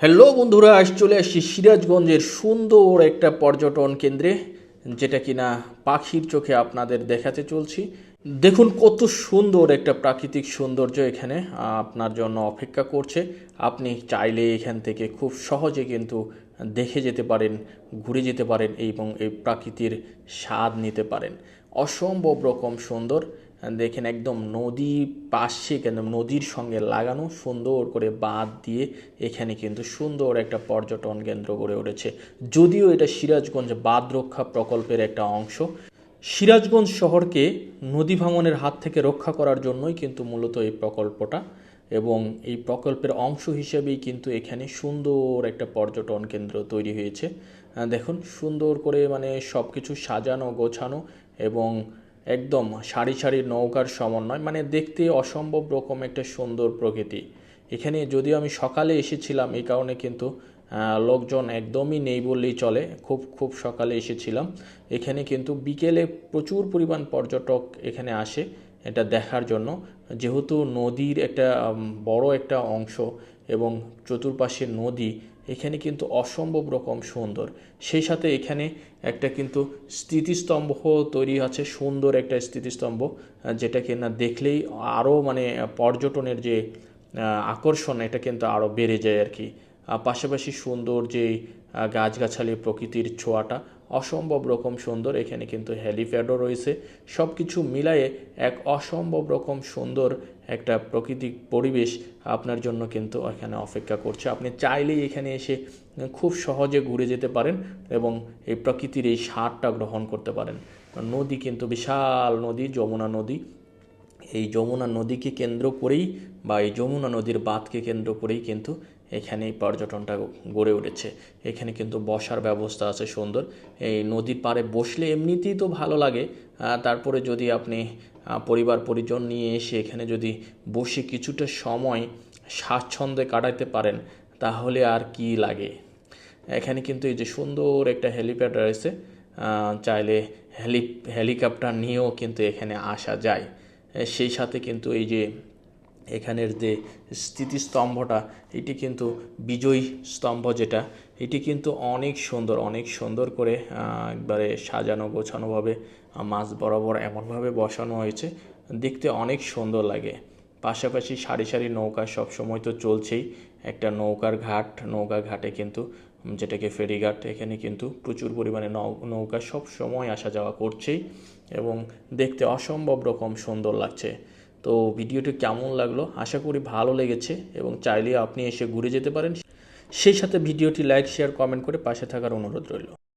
Hello বন্ধুরা, আজ চলে আসছি সিরাজগঞ্জের সুন্দর একটা পর্যটন কেন্দ্রে, যেটা কিনা পাখির চোখে আপনাদের দেখাতে চলছি। দেখুন কত সুন্দর একটা প্রাকৃতিক সৌন্দর্য এখানে আপনার জন্য অপেক্ষা করছে। আপনি চাইলে এখান থেকে খুব সহজে কিন্তু দেখে যেতে পারেন, ঘুরে যেতে পারেন এবং এই প্রাকৃতির স্বাদ নিতে পারেন। অসম্ভব রকম সুন্দর। দেখেন একদম নদী পাশে, কেন নদীর সঙ্গে লাগানো সুন্দর করে বাঁধ দিয়ে এখানে কিন্তু সুন্দর একটা পর্যটন কেন্দ্র গড়ে উঠেছে। যদিও এটা সিরাজগঞ্জ বাঁধ রক্ষা প্রকল্পের একটা অংশ। সিরাজগঞ্জ শহরকে নদী ভাঙনের হাত থেকে রক্ষা করার জন্যই কিন্তু মূলত এই প্রকল্পটা, এবং এই প্রকল্পের অংশ হিসেবেই কিন্তু এখানে সুন্দর একটা পর্যটন কেন্দ্র তৈরি হয়েছে। দেখুন সুন্দর করে মানে সব কিছু সাজানো গোছানো এবং একদম সারি সারি নৌকার সমন্বয়, মানে দেখতে অসম্ভব রকম একটা সুন্দর প্রকৃতি। এখানে যদিও আমি সকালে এসেছিলাম, এই কারণে কিন্তু লোকজন একদমই নেই বললেই চলে। খুব খুব সকালে এসেছিলাম। এখানে কিন্তু বিকেলে প্রচুর পরিমাণ পর্যটক এখানে আসে এটা দেখার জন্য, যেহেতু নদীর একটা বড় একটা অংশ এবং চতুর্পাশে নদী। এখানে কিন্তু অসম্ভব রকম সুন্দর। সেই সাথে এখানে একটা কিন্তু স্মৃতিস্তম্ভ তৈরি আছে, সুন্দর একটা স্মৃতিস্তম্ভ, যেটা কিনা দেখলেই আরও মানে পর্যটনের যে আকর্ষণ এটা কিন্তু আরও বেড়ে যায় আর কি। পাশাপাশি সুন্দর যে গাছগাছালি প্রকৃতির ছোঁয়াটা অসম্ভব রকম সুন্দর। এখানে কিন্তু হেলিপ্যাডও রয়েছে। সব কিছু মিলায়ে এক অসম্ভব রকম সুন্দর একটা প্রাকৃতিক পরিবেশ আপনার জন্য কিন্তু এখানে অপেক্ষা করছে। আপনি চাইলেই এখানে এসে খুব সহজে ঘুরে যেতে পারেন এবং এই প্রকৃতির এই স্বাদটা গ্রহণ করতে পারেন। নদী কিন্তু বিশাল নদী, যমুনা নদী। এই যমুনা নদীকে কেন্দ্র করেই বা এই যমুনা নদীর বাঁধকে কেন্দ্র করেই কিন্তু এখানে এই পর্যটনটা গড়ে উঠেছে। এখানে কিন্তু বসার ব্যবস্থা আছে সুন্দর। এই নদীর পাড়ে বসলে এমনিতেই তো ভালো লাগে, তারপরে যদি আপনি পরিবার পরিজন নিয়ে এসে এখানে যদি বসে কিছুটা সময় স্বাচ্ছন্দ্যে কাটাতে পারেন, তাহলে আর কি লাগে। এখানে কিন্তু এই যে সুন্দর একটা হেলিপ্যাড রয়েছে, চাইলে হেলিকপ্টার নিয়েও কিন্তু এখানে আসা যায়। সেই সাথে কিন্তু এই যে এখানের যে স্মৃতিস্তম্ভটা, এটি কিন্তু বিজয় স্তম্ভ যেটা, এটি কিন্তু অনেক সুন্দর, অনেক সুন্দর করে একবারে সাজানো গোছানোভাবে মাঝ বরাবর এমনভাবে বসানো হয়েছে, দেখতে অনেক সুন্দর লাগে। পাশাপাশি সারি সারি নৌকা সবসময় তো চলছেই। একটা নৌকা ঘাটে কিন্তু, যেটাকে ফেরিঘাট, এখানে কিন্তু প্রচুর পরিমাণে নৌকা সব সময় আসা যাওয়া করছেই এবং দেখতে অসম্ভব রকম সুন্দর লাগছে। তো ভিডিওটি কেমন লাগলো, আশা করি ভালো লেগেছে এবং চাইলে আপনি এসে ঘুরে যেতে পারেন। সেই সাথে ভিডিওটি লাইক শেয়ার কমেন্ট করে পাশে থাকার অনুরোধ রইল।